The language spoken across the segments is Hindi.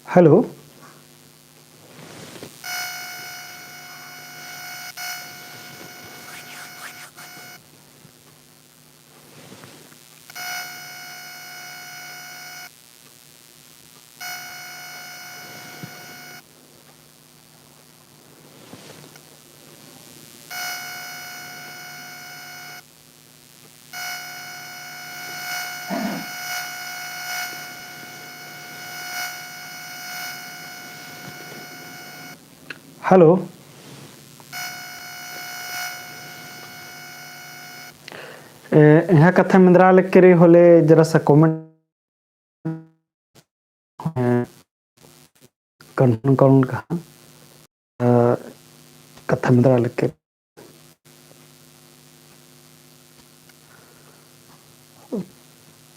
हेलो। हेलो। यहाँ कथा मंत्रालय के होले जरा सा कमेंट कौन कौन का कथा मंत्रालय के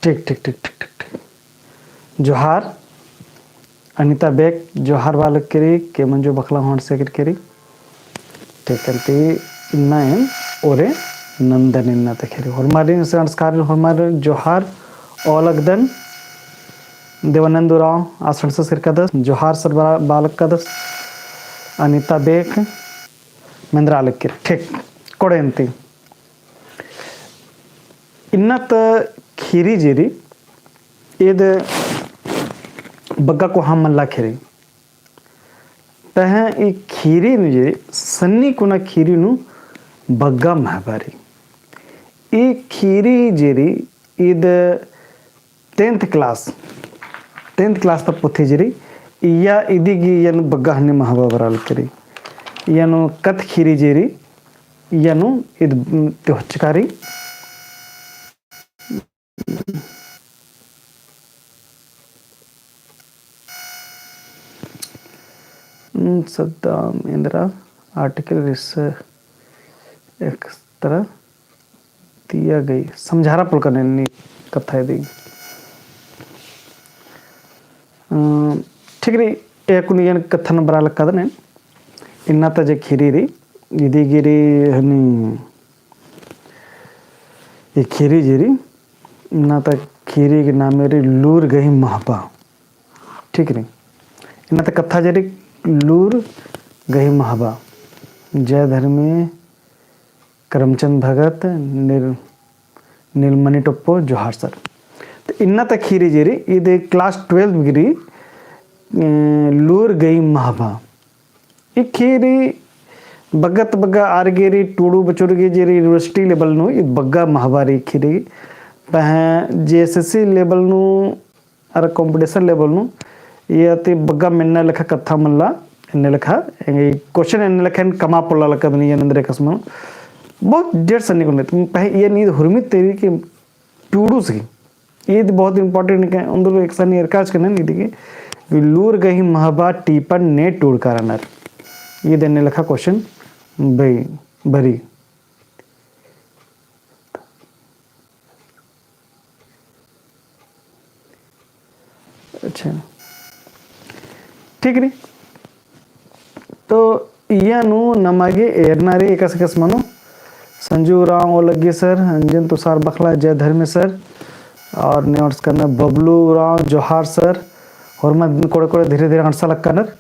ठीक ठीक ठीक ठीक ठीक ठीक जोहार अनिता बेग जोहार बालक केरी के मंजो बखला होंड से केरी ठीक अंती इन्नायन ओरे नंदन इन्ना तखेरी हरमारी संस्कार हरमार जोहार ओलगदन देवानंद राव आसन से सिरकदस जोहार सर बालक कदस अनिता बेग मंत्रालय के ठीक कोडेंती इन्नत खीरी जेरी इद बग्गा को हम मल्ला खीरी तह ई खीरी नु जेरी सन्नी कुना खीरी नु बग्गा महाबारी ई खीरी जेरी इद 10th क्लास तक पुथी जेरी या इदिगी यन बग्गा हन्ने महाबाबराल करी यनु कथ खीरी जेरी यनु इद त्योचकारी सद्दाम इंदिरा आर्टिकल इस एक तरह दिया गई समझारा पुल करने कथा है दी ठीक री एक उन्हें कथा नंबर आल कदने इन्ना तजे खीरी री इदी गिरी हनी ये खीरी जीरी इन्ना तक खीरी के नाम मेरी लूर गई महबा ठीक री इन्ना तक कथा जरी लूर गई महबा जय धर्मी करमचंद भगत नीलमणि टप्पो जोहार सर तो इन्ना तक खीरी जेरी इदे क्लास 12 गिरी लूर गई महबा ई खीरी बग्गत बग्गा आरगेरी टूडू बचुरगी जेरी यूनिवर्सिटी लेवल नु इ बग्गा महबारी खीरी पह जेएसएससी लेवल नु अर कंपटीशन लेवल नु ये ते बग्गा मिन्ना लेखा कथा मल्ला इन्ने लेखा क्वेश्चन इन्ने लेखा कमा पोला लका बनी यनंदरे कसम बहुत डेढ़ सन्नी को पह ये नींद हुरमित तेरी के टूडू से ये बहुत इंपॉर्टेंट है अंदर एक सन्नी एरकाज करना नहीं देखिए लूर गई महबा टीपन ने टूड कारनर ये देने लिखा क्वेश्चन भाई भरी अच्छा ठीक री तो इयानु नमागे एरनारी एकस मनो संजू राव ओलगी सर अंजन तुषार बखला जय धर्मी सर और नोट्स करना बबलू राव जोहार सर और मैं कोड़े कोड़े धीरे धीरे हंसा लग करनर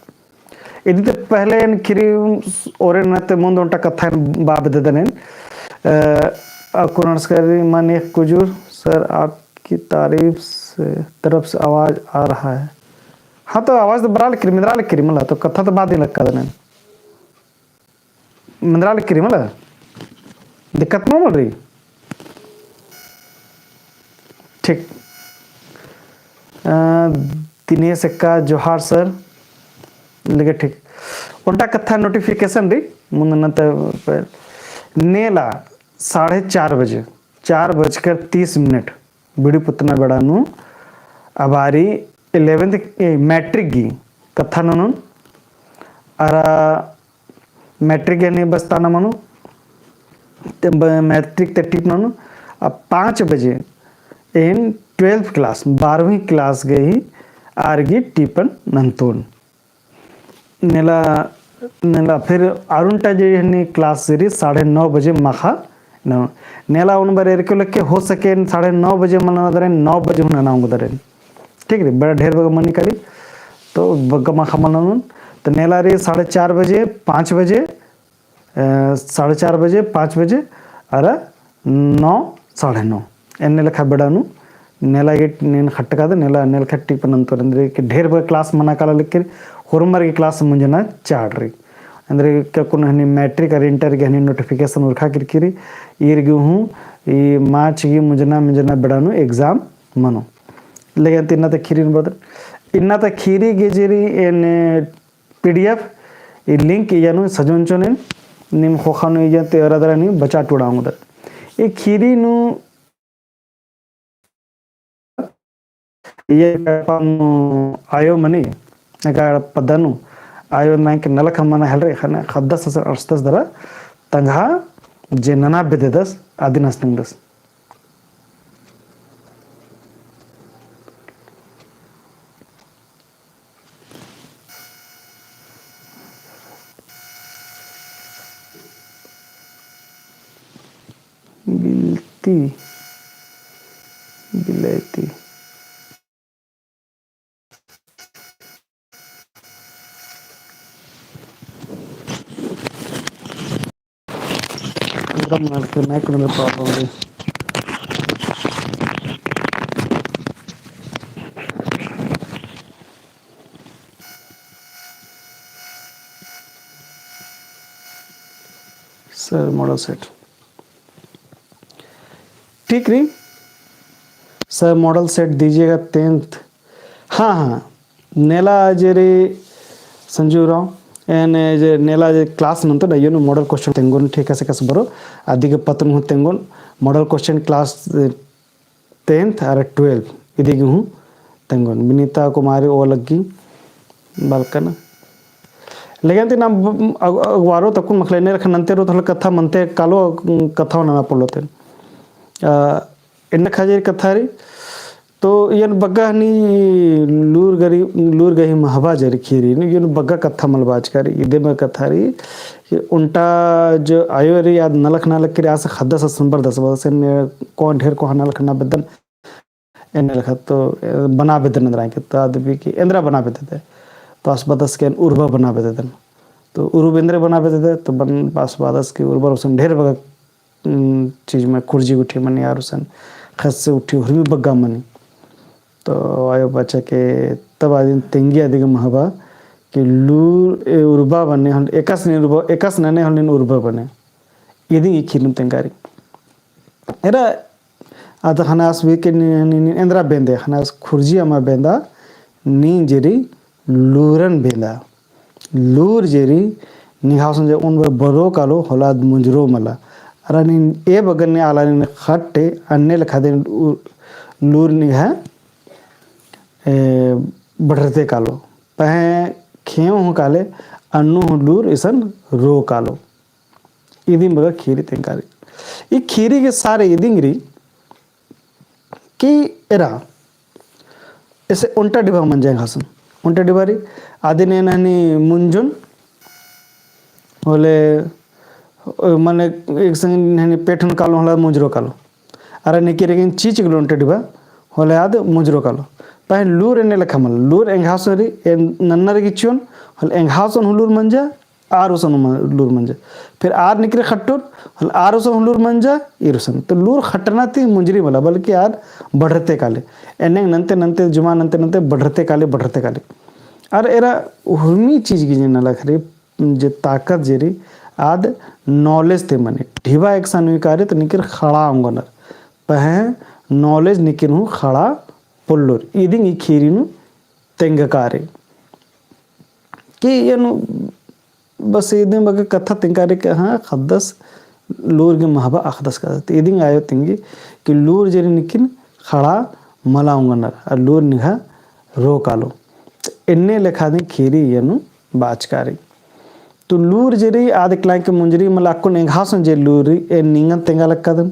यदि तो पहले इन खिरी और नते मुंद उनटा कथा बाब दे देने कुरान करी मन एक कुजूर सर आपकी तारीफ से तरफ से आवाज आ रहा है हाँ तो आवाज तो बराल करी मिंद्राल करी मला तो कथा तो बाद ही लग कर देने मिंद्राल करी मला दिक्कत नहीं मिल रही ठीक दिनेश एक्का जोहार सर लगे ठीक उल्टा कथा नोटिफिकेशन री मुंद नेला 4:30 बजे 4:30 बिड़ी पुतना बड़ा नु अबारी 11th मैट्रिक गी कथा नु अरा मैट्रिक यानी बस्ताना मनु मैट्रिक ते टिप नु अब 5 बजे इन 12th क्लास 12वीं क्लास गई आरगी टिपन नंतोन नेला नेला फिर अरुणटा जे हनी क्लास सीरी 9:30 बजे मखा नेला उन बार एरके लके हो सके 9:30 बजे मना दरे 9 बजे हुना नांग दरे ठीक रे बड़ा ढेर बग मनी करी तो बग्गा मा खमल तो नेला रे 4:30 बजे 5 बजे 4:30 बजे 5 बजे और 9 9:30 एने लेखा बेड़ानु नेला गिट नीन खट्ट का नेला नेल खट्टी पनंतर अंदर के ढेर बगे क्लास मना काला लेकर होरमर की क्लास मुंजना चाड्री अंदर के कुन हनी मैट्रिक और इंटर के हनी नोटिफिकेशन उरखा किरकिरी ईरगी हूँ ई मार्च की मुंजना मुंजना बेड़ानु एग्जाम मनो लेकिन इन्ना तक खीरी बदल इन्ना तक खीरी गेजेरी एन PDF ಈ ಲಿಂಕ್ ಏನು ಸಜೊಂಚೊನೆ ನಿಮ್ಮ ಹೋಖಾನು ಇಯಂತೆ ಎರದರನಿ ಬಚಾ ಟುಡಾಂಗುದ ಈ ಖೀರಿನು ये पानु आयो मनी नका पदनु आयो नांक नलक हमना हलरे खना खद्दस अस्तस दरा तंगा जे नना बेदस आदिनस निंगदस बिलती बिलेती एकदम नाक में प्रॉब्लम है सर मॉडल सेट ठीक रही सर मॉडल सेट दीजिएगा 10th हाँ हाँ नेला जेरे संजू राव एन जे नेला जे क्लास नंतर ना येनु मॉडल क्वेश्चन तेंगोन ठीक है से कस बरो आदि के पतन हूँ तेंगोन मॉडल क्वेश्चन क्लास 10th और 12 इदी की हूँ तेंगोन विनीता कुमारी ओ लगी बालकन लेकिन तीन अगवारो तक मखलेने रख नंते रो थोड़ा कथा मनते कालो कथा ना पड़ोते इन खाजे कथा री तो यन बग्गा हनी लूर गही महबा जरी खीरी यन बग्गा कथा मलबाज करी इदे में कथा री उल्टा जो आयो री याद नलख नालक के आस खद्दा से संबर 10 बजे कौन ढेर को नलख ना बदन इन लखा तो बना बेदन इंद्रा के तो आदमी की इंद्रा बना बेदते तो आस बदस के उर्वा बना बेदन तो उर्व इंद्र बना बेदते तो बन पास बदस के उर्वर उसन ढेर बगा चीज में खुर्जी उठी मनी यार उसन खस से उठी हुरमी बग्गा मनी तो आयो बच्चा के तब आदि तेंगी आदि के महबा कि लूर उर्बा बने हन एकस नने हन उर्बा बने यदि खिलम तेंगारी एरा आधा हनास वी के इंद्रा बेंदे हनास खुर्जी अमा बेंदा नी जेरी लूरन बेंदा लूर जेरी निहासन जे उन बरो कालो हलाद मुंजरो मला अरानी ए बगन ने आला ने खट्टे अन्ने लखा दे लूर निहा बढ़ते कालो पह खेव हूँ काले अन्नु लूर इसन रो कालो इदी मगर खीरी तेंकारी ये खीरी के सारे इदिंगरी कि एरा ऐसे उल्टा डिबा मन जाए हसन उल्टा डिबारी आदि ने नहनी मुंजुन बोले माने एक संग नहनी पेठन कालो हला मुंजरो कालो अरे निकी रेगिन चीच गलो उल्टा डिबा होले आद मुंजरो कालो पहन लूर एने लखमल लूर एंघासरी नन्नर गिचुन हल एंघासन हुलूर मंजा आर उसन लूर मंजा फिर आर निकरे खट्टुर हल आर उसन हुलूर मंजा इरुसन तो लूर खट्टना थी मुंजरी वाला बल्कि आर बढ़ते काले एने नंते नंते जुमा नंते नंते बढ़ते काले और एरा हुर्मी चीज की न लखरी जे ताकत जेरी आद नॉलेज ते मने ढीवा एक सानुई कार्य तो निकर खड़ा अंगनर पह नॉलेज निकिन हूँ खड़ा पुल्लूर इदिंग ई खीरीनु तेंगकारे कि येनु बस इदिंग बगे कथा तेंगारे के हाँ खद्दस लूर के महबा अखदस का इदिंग आयो तेंगी कि लूर जेरी निकिन खड़ा मलाऊंगनर और लूर निघा रो कालो इन्ने लेखा दे खीरी येनु बाचकारी तो लूर जेरी आदि क्लाइ के मुंजरी मलाको नेघासन जे लूरी ए निंगन तेंगा लक्कादन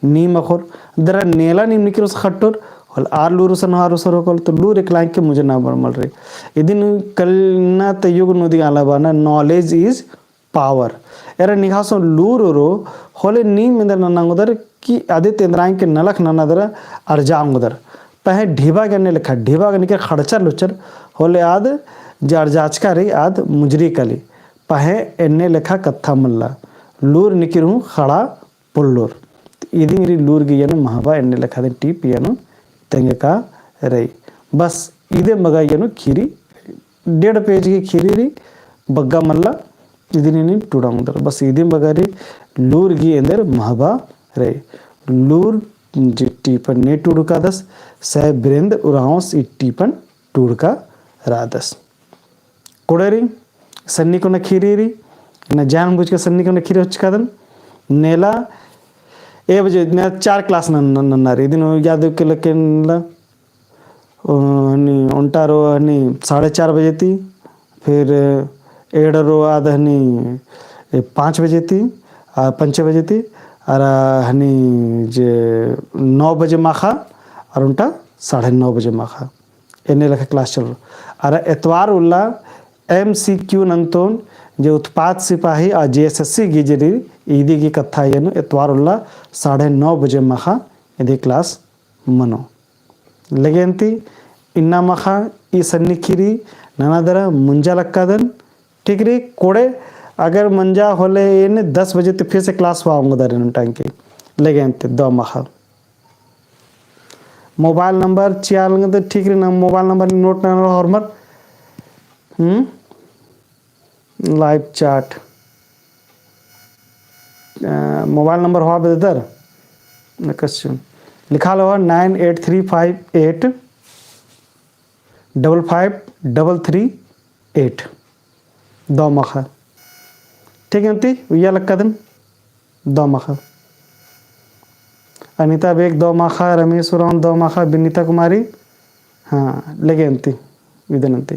नी मखोर दरा नेला नीम निकिरोस खट्टोर और आर लूर सन हार सर होकल तो लूर एक लाइन के मुझे ना मल रही इदिन कल ना तो युग नदी आला बाना नॉलेज इज पावर एरा निघासो लूर रो होले नी मिंदर नंगुदर कि आदित्य इंद्रायण के नलख ननदर अर्जांगुदर पहे ढीबा के ने लिखा ढीबा के निके खड़चर लुचर होले आद जारजाचकारी आद मुजरी कली पहे एन्ने लेखा कत्था मल्ला लूर निकिरू खड़ा पुल्लूर इदी मेरी लूर गियनु महाबा एन्ने लेखा दिन टीप यनु तेंगे का रही बस इदे मगा यनु खीरी 1.5 पेज की खीरी री बग्गा मल्ला इदिनी टूड़ा मुदर बस इदी मगारी लूर गी एंदर महाबा रही लूर टीपन ने टूड़ का दस सह ब्रेंद उराउस इ टीपन टूड़ का रादस कोड़ेरी सन्नी को न खीरी न जान बुझ के सन्नी को न खीरी होचकादन नेला ए बजे ने 4 क्लास नन्नारी दिन याद के लके हनी उंटारो हनी 4:30 बजे थी फिर एडरो आध हनी 5 बजे थी 5 बजे थी और हनी जे 9 बजे माखा और उनटा 9:30 बजे माखा एने लखा क्लास चल और एतवार उल्ला MCQ नंतोन जो उत्पाद सिपाही और JSSC गिजरी ईदी की कथा येनु एतवार उल्ला 9:30 बजे माखा यदि क्लास मनो लगेंती इन्ना माखा ई सन्नी खीरी नानादर मुंजा लक्कादन ठीक री कोड़े अगर मंजा होले ये 10 बजे तो फिर से क्लास वाऊंगा दर टाइम के लगेंते 2 माखा मोबाइल नंबर चियाल तो ठीक री ना मोबाइल नंबर नोट ना हॉर्मर लाइव चैट मोबाइल नंबर हुआ बेदर क्वेश्चन लिखा लो 9835855338 2 माखा ठीक है उया लक्कादन 2 माखा अनीता बेग 2 माखा रमेश उरान 2 माखा बिनीता कुमारी हाँ लगे अंती विदनंती